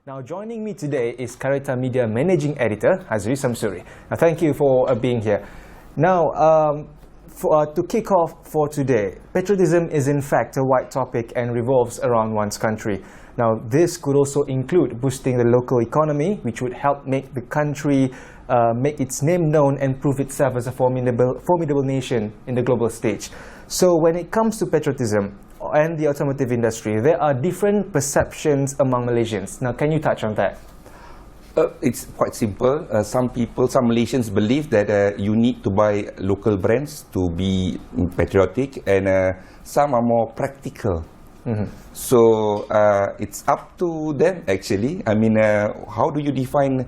Now joining me today is Careta Media Managing Editor, Hezeri Samsuri. Now thank you for being here. Now, to kick off for today, patriotism is in fact a wide topic and revolves around one's country. Now this could also include boosting the local economy, which would help make the country make its name known and prove itself as a formidable nation in the global stage. So when it comes to patriotism and the automotive industry, there are different perceptions among Malaysians. Now, can you touch on that? It's quite simple. Some Malaysians believe that you need to buy local brands to be patriotic, and some are more practical. So it's up to them actually. I mean, how do you define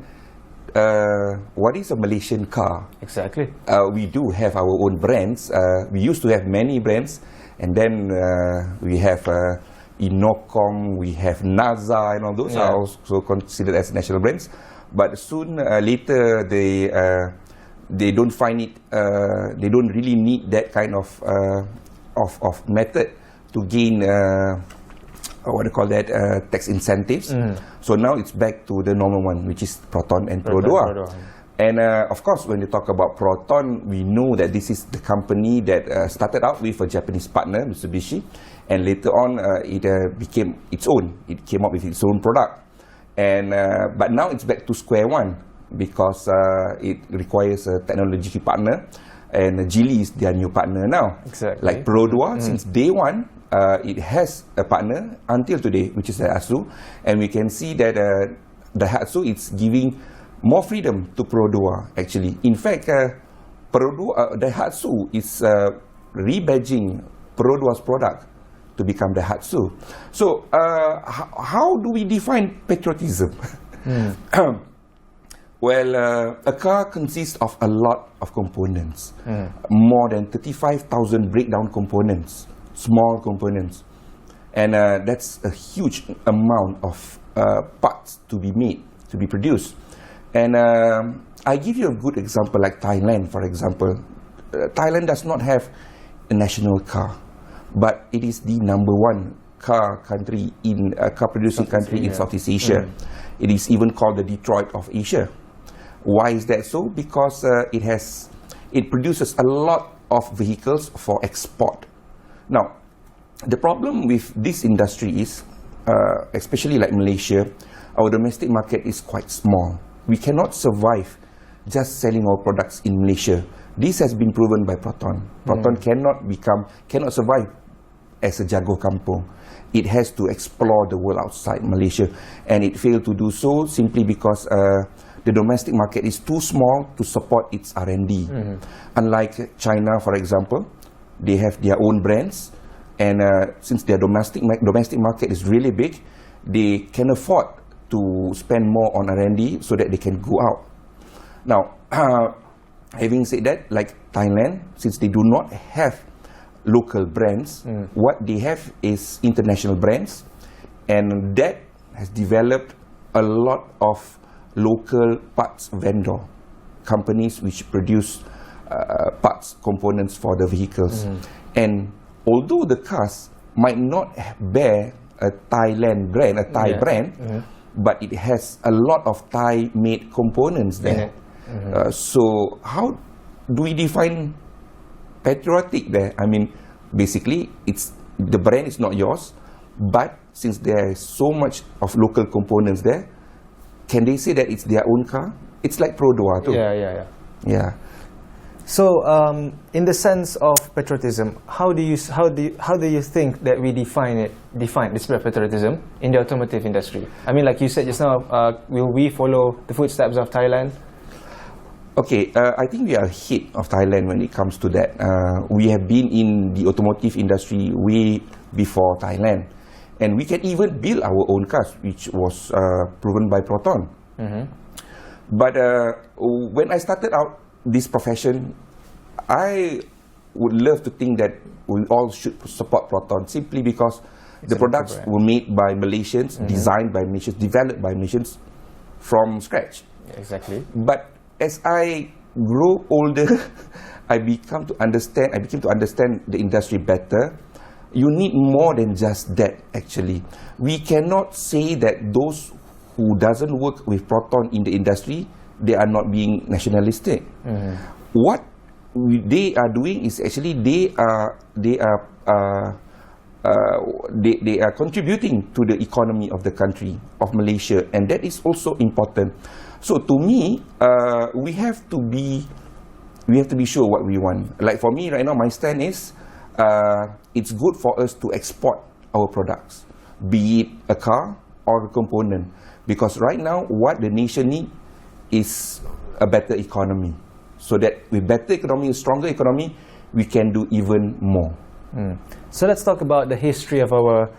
what is a Malaysian car? Exactly. We do have our own brands. We used to have many brands. And then we have Inocom, we have NASA, and all those are also considered as national brands. But soon, later, they don't find it. They don't really need that kind of method to gain what do you call that, tax incentives. So now it's back to the normal one, which is Proton and Produa. And of course, when you talk about Proton, we know that this is the company that started out with a Japanese partner, Mitsubishi, and later on it became its own. It came up with its own product. And but now it's back to square one because it requires a technology partner, and Geely is their new partner now. Exactly. Like Produa, since day one, it has a partner until today, which is the Astro, and we can see that the Daihatsu is giving more freedom to Produa actually. In fact, Daihatsu is rebadging Produa's product to become Daihatsu. So how do we define patriotism? Well, a car consists of a lot of components, more than 35,000 breakdown components, small components, and that's a huge amount of parts to be made, to be produced. And I give you a good example, like Thailand, for example. Thailand does not have a national car, but it is the _1 car producing country in Southeast Asia. It is even called the Detroit of Asia. Why is that so? Because it produces a lot of vehicles for export. Now, the problem with this industry is, especially like Malaysia, our domestic market is quite small. We cannot survive just selling our products in Malaysia. This has been proven by Proton. Proton cannot survive as a jago kampung. It has to explore the world outside Malaysia, and it failed to do so simply because the domestic market is too small to support its R&D. Unlike China, for example, they have their own brands, and since their domestic market is really big, they can afford to spend more on R&D so that they can go out. Now, having said that, like Thailand, since they do not have local brands, what they have is international brands, and that has developed a lot of local parts vendor companies which produce parts, components for the vehicles. And although the cars might not bear a Thailand brand, a Thai brand, but it has a lot of Thai-made components there. So how do we define patriotic there? I mean, basically, the brand is not yours, but since there is so much of local components there, can they say that it's their own car? It's like Produa too. Yeah. So, in the sense of patriotism, how do you think that we define this patriotism in the automotive industry? I mean, like you said just now, will we follow the footsteps of Thailand? Okay, I think we are ahead of Thailand when it comes to that. We have been in the automotive industry way before Thailand, and we can even build our own cars, which was proven by Proton. But when I started out this profession, I would love to think that we all should support Proton simply because the products were made by Malaysians, designed by Malaysians, developed by Malaysians from scratch. Exactly. But as I grow older, I became to understand the industry better. You need more than just that, actually. We cannot say that those who doesn't work with Proton in the industry, they are not being nationalistic. What they are doing is actually they are contributing to the economy of the country of Malaysia, and that is also important. So to me, we have to be sure what we want. Like for me right now, my stand is it's good for us to export our products, be it a car or a component, because right now what the nation needs is a better economy, so that with better economy, stronger economy, we can do even more. So let's talk about the history of our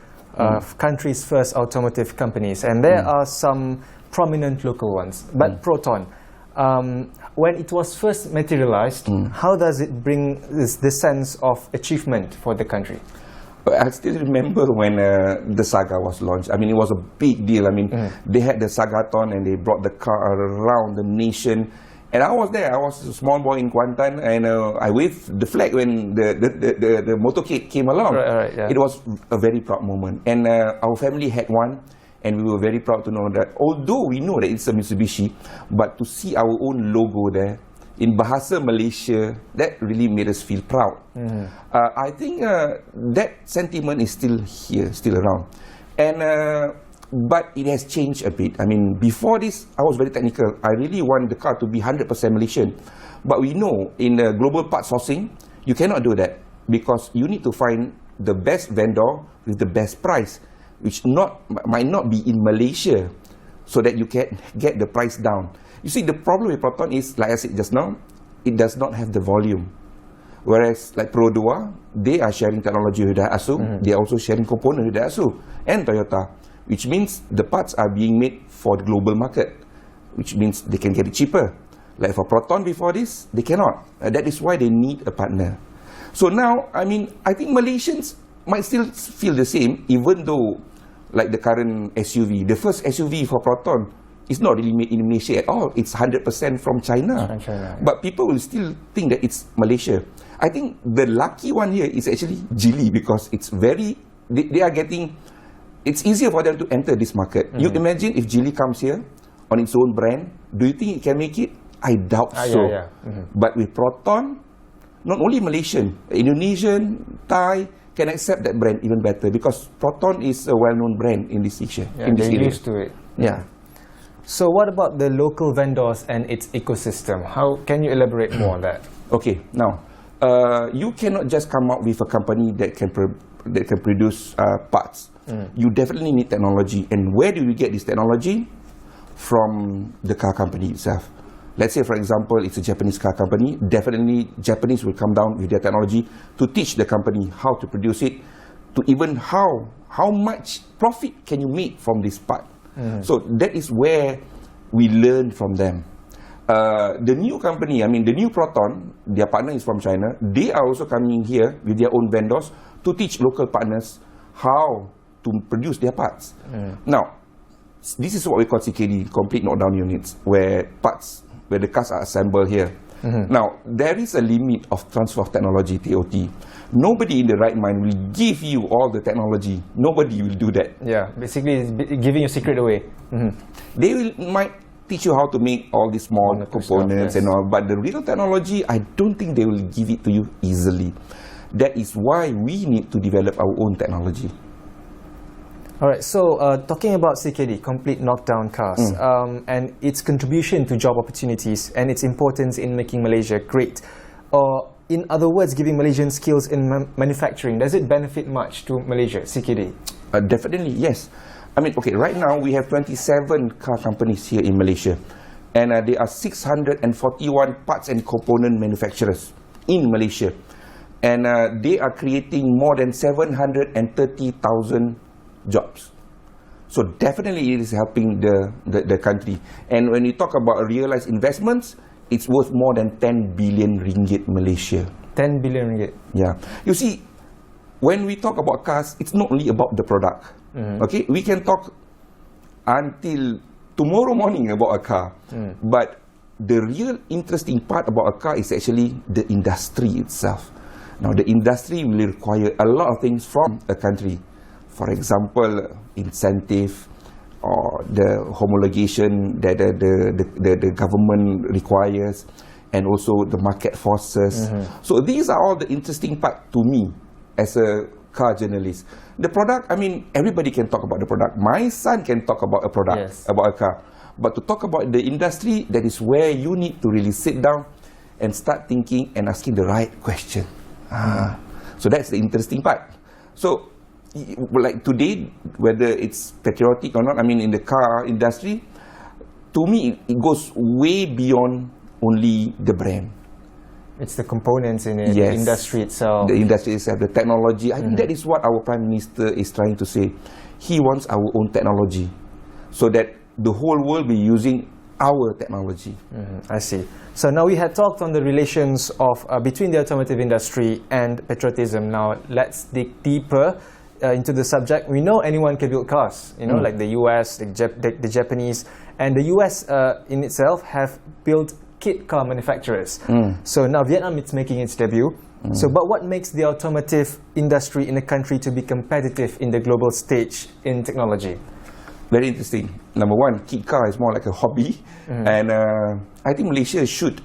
country's first automotive companies, and there are some prominent local ones. But Proton, when it was first materialized, how does it bring the sense of achievement for the country? I still remember when the Saga was launched. I mean, it was a big deal. I mean, they had the Sagathon and they brought the car around the nation. And I was there. I was a small boy in Kuantan, and I waved the flag when the motorcade came along. Right, yeah. It was a very proud moment. And our family had one, and we were very proud to know that, although we know that it's a Mitsubishi, but to see our own logo there, in Bahasa Malaysia, that really made us feel proud. I think that sentiment is still here, still around. And but it has changed a bit. I mean, before this, I was very technical. I really want the car to be 100% Malaysian. But we know in the global part sourcing, you cannot do that, because you need to find the best vendor with the best price, which might not be in Malaysia, so that you can get the price down. You see, the problem with Proton is, like I said just now, it does not have the volume. Whereas like Pro 2, they are sharing technology with Daihatsu, they are also sharing components with Daihatsu and Toyota, which means the parts are being made for the global market, which means they can get it cheaper. Like for Proton before this, they cannot. That is why they need a partner. So now, I mean, I think Malaysians might still feel the same, even though like the current SUV, the first SUV for Proton, it's not really made in Malaysia at all. It's 100% from China. But people will still think that it's Malaysia. I think the lucky one here is actually Geely, because it's very, they are getting, it's easier for them to enter this market. You imagine if Geely comes here on its own brand, do you think it can make it? I doubt so. But with Proton, not only Malaysian, Indonesian, Thai can accept that brand even better, because Proton is a well-known brand in this area. Yeah, they're used to it. Yeah. So what about the local vendors and its ecosystem? How can you elaborate more on that? Okay, now you cannot just come out with a company that can produce parts. You definitely need technology. And where do you get this technology? From the car company itself. Let's say, for example, it's a Japanese car company. Definitely, Japanese will come down with their technology to teach the company how to produce it, to even how much profit can you make from this part. So that is where we learn from them. The new company, I mean the new Proton, their partner is from China. They are also coming here with their own vendors to teach local partners how to produce their parts. Now, this is what we call CKD, complete knockdown units, where the cars are assembled here. Now, there is a limit of transfer of technology, TOT. Nobody in the right mind will give you all the technology. Nobody will do that. Yeah, basically it's giving your secret away. They might teach you how to make all these small components and all, but the real technology, I don't think they will give it to you easily. That is why we need to develop our own technology. Alright, so talking about CKD, complete knockdown cars, and its contribution to job opportunities and its importance in making Malaysia great, or in other words, giving Malaysian skills in manufacturing, does it benefit much to Malaysia, CKD? Definitely, yes. I mean, okay, right now we have 27 car companies here in Malaysia, and there are 641 parts and component manufacturers in Malaysia, and they are creating more than 730,000 jobs. So definitely it is helping the country. And when you talk about realized investments, it's worth more than 10 billion ringgit Malaysia. 10 billion ringgit. Yeah. You see, when we talk about cars, it's not only about the product. Okay, we can talk until tomorrow morning about a car, but the real interesting part about a car is actually the industry itself. Now, the industry will require a lot of things from a country. For example, incentive, or the homologation that the government requires, and also the market forces. So these are all the interesting part to me as a car journalist. The product, I mean, everybody can talk about the product. My son can talk about a product, about a car. But to talk about the industry, that is where you need to really sit down and start thinking and asking the right question. So that's the interesting part. So, like today, whether it's patriotic or not, I mean, in the car industry, to me, it goes way beyond only the brand. It's the components in it, the industry itself. The industry itself, the technology. I think that is what our Prime Minister is trying to say. He wants our own technology, so that the whole world be using our technology. I see. So now we had talked on the relations of between the automotive industry and patriotism. Now let's dig deeper into the subject. We know anyone can build cars, you know, like the US, the Japanese, and the US in itself have built kit car manufacturers. So now Vietnam is making its debut. So, but what makes the automotive industry in the country to be competitive in the global stage in technology? Very interesting. Number one, kit car is more like a hobby, and I think Malaysia should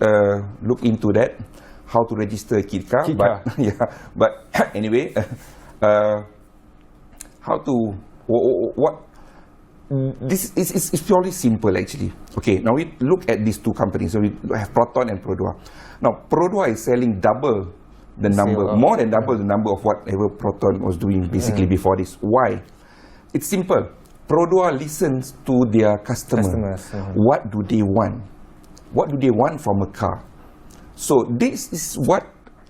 look into that, how to register a kit car. But anyway, how to what? This is purely simple actually. Okay, now we look at these two companies. So we have Proton and Produa. Now Produa is selling double the number, more than double the number of whatever Proton was doing basically before this. Why? It's simple. Produa listens to their customers. What do they want? What do they want from a car? So this is what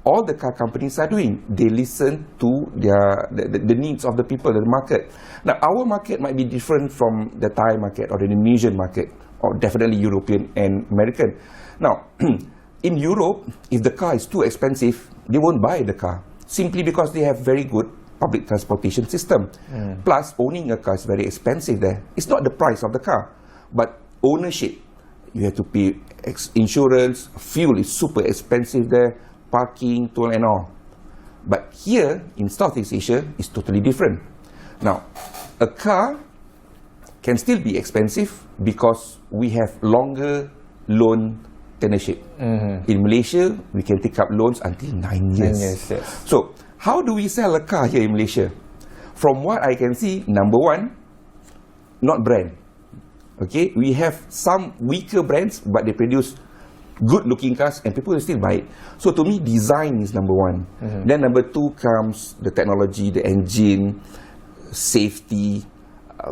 all the car companies are doing. They listen to the needs of the people, the market. Now, our market might be different from the Thai market or the Indonesian market, or definitely European and American. Now, in Europe, if the car is too expensive, they won't buy the car, simply because they have very good public transportation system. Plus, owning a car is very expensive there. It's not the price of the car, but ownership. You have to pay insurance, fuel is super expensive there, parking, toll and all. But here in Southeast Asia, it's totally different. Now, a car can still be expensive because we have longer loan tenorship. In Malaysia, we can take up loans until 9 years. So, how do we sell a car here in Malaysia? From what I can see, number one, not brand. Okay, we have some weaker brands, but they produce good-looking cars, and people will still buy it. So to me, design is number one. Then number two comes the technology, the engine, safety,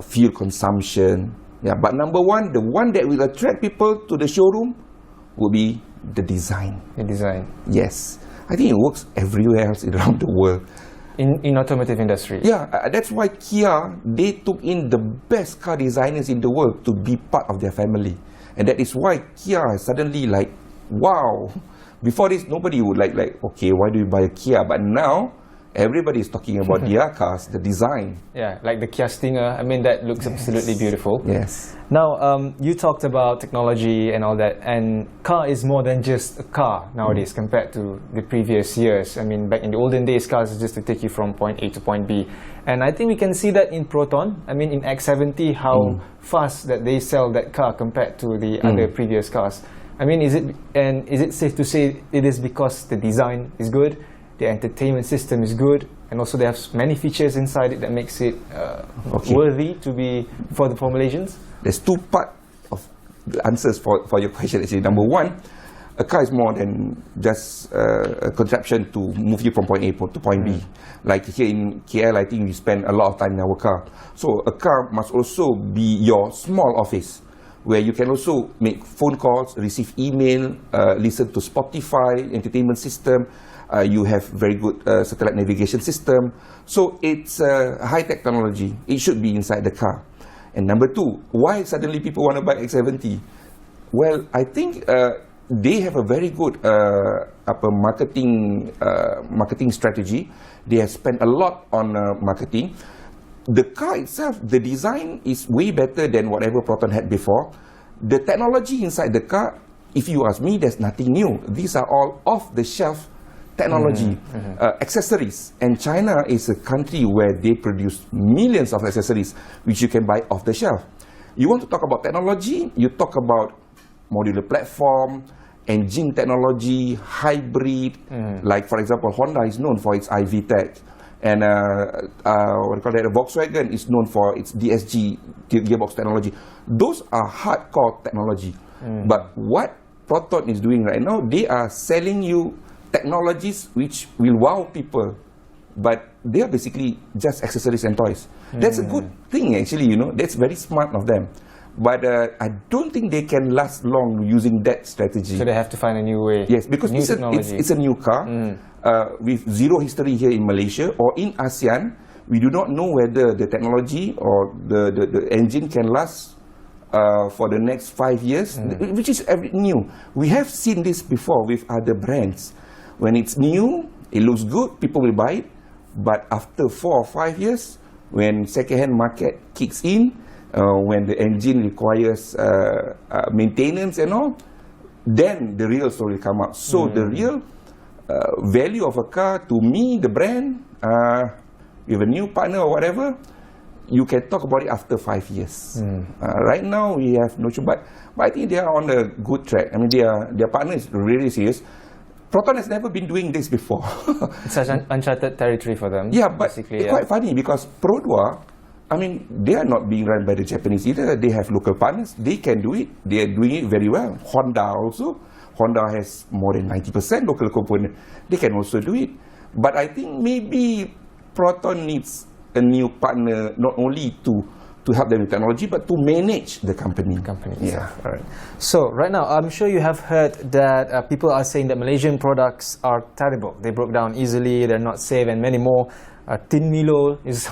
fuel consumption. Yeah, but number one, the one that will attract people to the showroom will be the design. The design. Yes, I think it works everywhere else around the world. In automotive industry. Yeah, that's why Kia, they took in the best car designers in the world to be part of their family. And that is why Kia is suddenly like, wow. Before this, nobody would like, okay, why do you buy a Kia? But now, everybody is talking about their cars, the design. Yeah, like the Kia Stinger. I mean, that looks absolutely beautiful. Yes. Now, you talked about technology and all that, and car is more than just a car nowadays compared to the previous years. I mean, back in the olden days, cars is just to take you from point A to point B. And I think we can see that in Proton. I mean, in X70, how fast that they sell that car compared to the other previous cars. I mean, is it safe to say it is because the design is good, the entertainment system is good, and also they have many features inside it that makes it worthy to be for the Malaysians? There's two parts of the answers for your question actually. Number one, a car is more than just a contraption to move you from point A to point B. Like here in KL, I think we spend a lot of time in our car. So a car must also be your small office, where you can also make phone calls, receive email, listen to Spotify, entertainment system. You have very good satellite navigation system. So it's high technology. It should be inside the car. And number two, why suddenly people want to buy X70? Well, I think they have a very good marketing strategy. They have spent a lot on marketing. The car itself, the design is way better than whatever Proton had before. The technology inside the car, if you ask me, there's nothing new. These are all off-the-shelf technology, accessories. And China is a country where they produce millions of accessories which you can buy off the shelf. You want to talk about technology, you talk about modular platform, engine technology, hybrid. Like for example, Honda is known for its iVTEC, and what do you call that? Volkswagen is known for its DSG gearbox technology. Those are hardcore technology. But what Proton is doing right now, they are selling you technologies which will wow people, but they are basically just accessories and toys. That's a good thing actually, you know, that's very smart of them. But I don't think they can last long using that strategy. So they have to find a new way. Yes, because it's a new car with zero history here in Malaysia or in ASEAN. We do not know whether the technology or the engine can last for the next 5 years, which is new. We have seen this before with other brands. When it's new, it looks good, people will buy it. But after 4 or 5 years, when second-hand market kicks in, when the engine requires maintenance and all, then the real story come up. So the real value of a car, to me, the brand, with a new partner or whatever, you can talk about it after 5 years. Right now, we have no choice, but I think they are on a good track. I mean, their partner is really serious. Proton has never been doing this before. It's such an uncharted territory for them. Yeah, but it's quite funny because Prodwa, I mean, they are not being run by the Japanese either. They have local partners. They can do it. They are doing it very well. Honda also. Honda has more than 90% local component. They can also do it. But I think maybe Proton needs a new partner, not only to help them with technology, but to manage the company. Yeah. All right. So right now, I'm sure you have heard that people are saying that Malaysian products are terrible. They broke down easily, they're not safe, and many more. Tin Milo is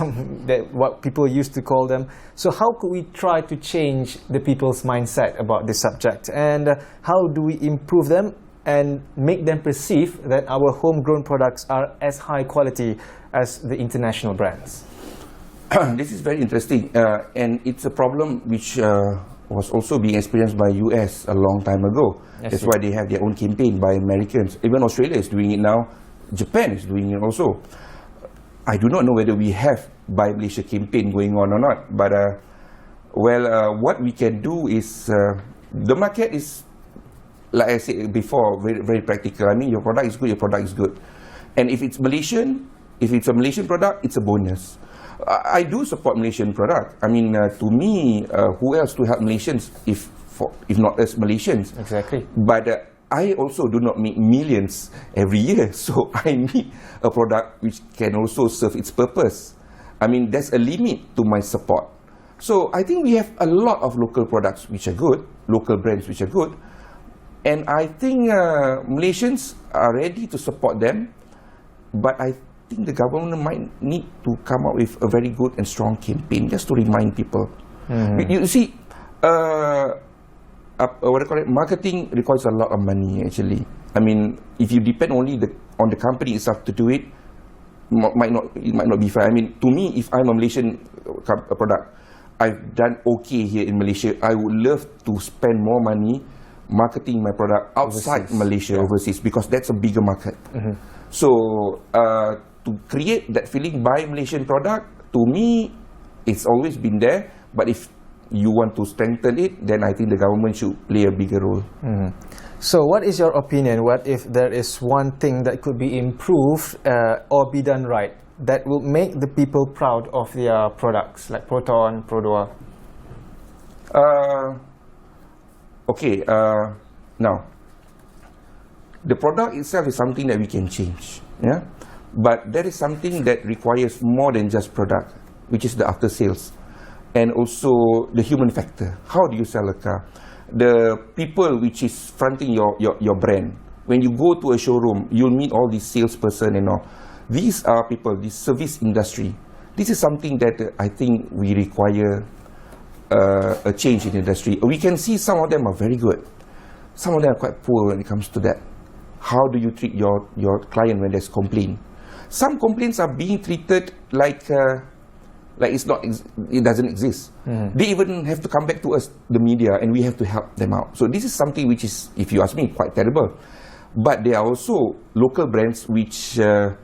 what people used to call them. So how could we try to change the people's mindset about this subject? And how do we improve them and make them perceive that our homegrown products are as high quality as the international brands? This is very interesting, and it's a problem which was also being experienced by US a long time ago. That's why they have their own campaign by Americans. Even Australia is doing it now. Japan is doing it also. I do not know whether we have Buy Malaysia campaign going on or not, but what we can do is, the market is, like I said before, very, very practical. I mean, your product is good, your product is good. And if it's Malaysian, if it's a Malaysian product, it's a bonus. I do support Malaysian product. I mean, to me, who else to help Malaysians if not us Malaysians? Exactly. But I also do not make millions every year, so I need a product which can also serve its purpose. I mean, there's a limit to my support. So I think we have a lot of local products which are good, local brands which are good, and I think Malaysians are ready to support them, but I think the government might need to come up with a very good and strong campaign just to remind people. You see, what do you call it? Marketing requires a lot of money actually. I mean, if you depend only on the company itself to do it, it might not be fair. I mean, to me, if I'm a Malaysian product, I've done okay here in Malaysia. I would love to spend more money marketing my product outside Malaysia, overseas, because that's a bigger market. So to create that feeling, buy Malaysian product, to me, it's always been there. But if you want to strengthen it, then I think the government should play a bigger role. So what is your opinion? What if there is one thing that could be improved or be done right that will make the people proud of their products, like Proton, Prodwa? Now, the product itself is something that we can change, yeah? But there is something that requires more than just product, which is the after sales, and also the human factor. How do you sell a car? The people which is fronting your brand. When you go to a showroom, you'll meet all these salesperson and all. These are people, this service industry. This is something that I think we require a change in the industry. We can see some of them are very good. Some of them are quite poor when it comes to that. How do you treat your client when there's complaint? Some complaints are being treated like it doesn't exist. They even have to come back to us, the media, and we have to help them out. So this is something which is, if you ask me, quite terrible. But there are also local brands which are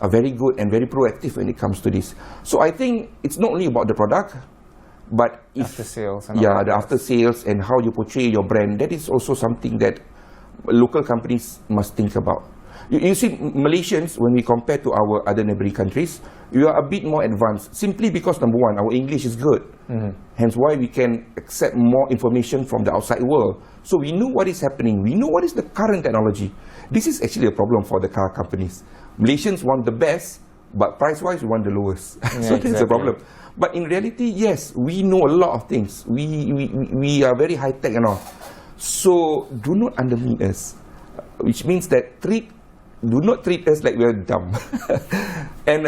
very good and very proactive when it comes to this. So I think it's not only about the product, But if, after sales and all yeah, that. the after sales and how you portray your brand, that is also something that local companies must think about. You see, Malaysians, when we compare to our other neighboring countries, we are a bit more advanced, simply because, number one, our English is good. Hence why we can accept more information from the outside world. So we know what is happening. We know what is the current technology. This is actually a problem for the car companies. Malaysians want the best, but price-wise, we want the lowest. So that's a problem. But in reality, yes, we know a lot of things. We are very high-tech and all. So do not undermine us, which means that do not treat us like we are dumb. And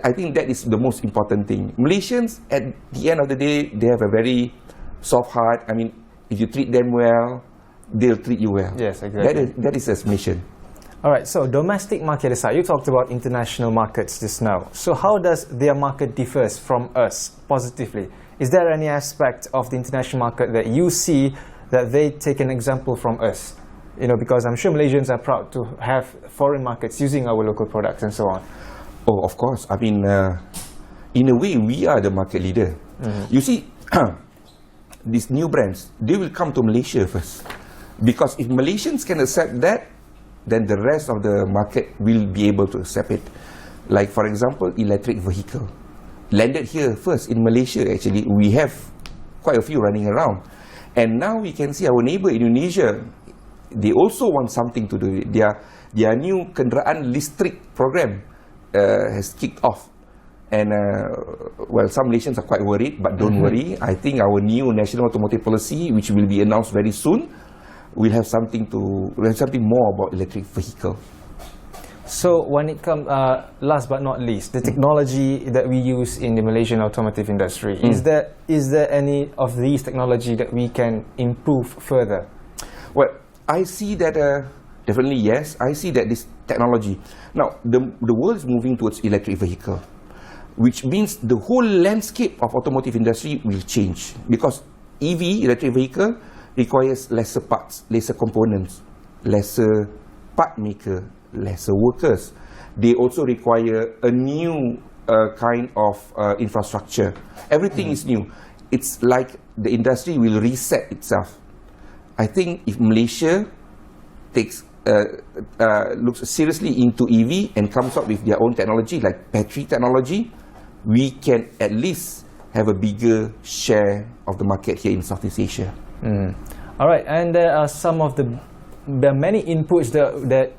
I think that is the most important thing. Malaysians, at the end of the day, they have a very soft heart. I mean, if you treat them well, they'll treat you well. Yes, exactly. That is a mission. All right, so domestic market aside, you talked about international markets just now. So how does their market differs from us positively? Is there any aspect of the international market that you see that they take an example from us? You know, because I'm sure Malaysians are proud to have foreign markets using our local products and so on. Oh, of course. I mean, in a way, we are the market leader. You see, these new brands, they will come to Malaysia first. Because if Malaysians can accept that, then the rest of the market will be able to accept it. Like, for example, electric vehicle. Landed here first in Malaysia, actually. We have quite a few running around. And now we can see our neighbor Indonesia, they also want something to do. Their new kenderaan listrik program has kicked off. And, well, some Malaysians are quite worried, but don't worry. I think our new national automotive policy, which will be announced very soon, we'll have something more about electric vehicle. So when it comes, last but not least, the technology that we use in the Malaysian automotive industry, is there any of these technology that we can improve further? Well, I see that, definitely yes, I see that this technology, now the world is moving towards electric vehicle, which means the whole landscape of automotive industry will change, because EV, electric vehicle, requires lesser parts, lesser components, lesser part maker, lesser workers. They also require a new kind of infrastructure. Everything is new. It's like the industry will reset itself. I think if Malaysia looks seriously into EV and comes up with their own technology, like battery technology, we can at least have a bigger share of the market here in Southeast Asia. All right, and there are some of the many inputs that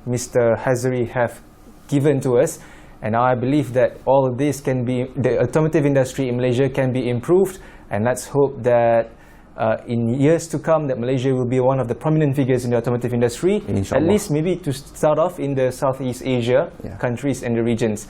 Mr. Hezeri have given to us, and I believe that all of this can be, the automotive industry in Malaysia can be improved, and let's hope that in years to come that Malaysia will be one of the prominent figures in the automotive industry, Inshallah. at least maybe to start off in the Southeast Asia countries and the regions.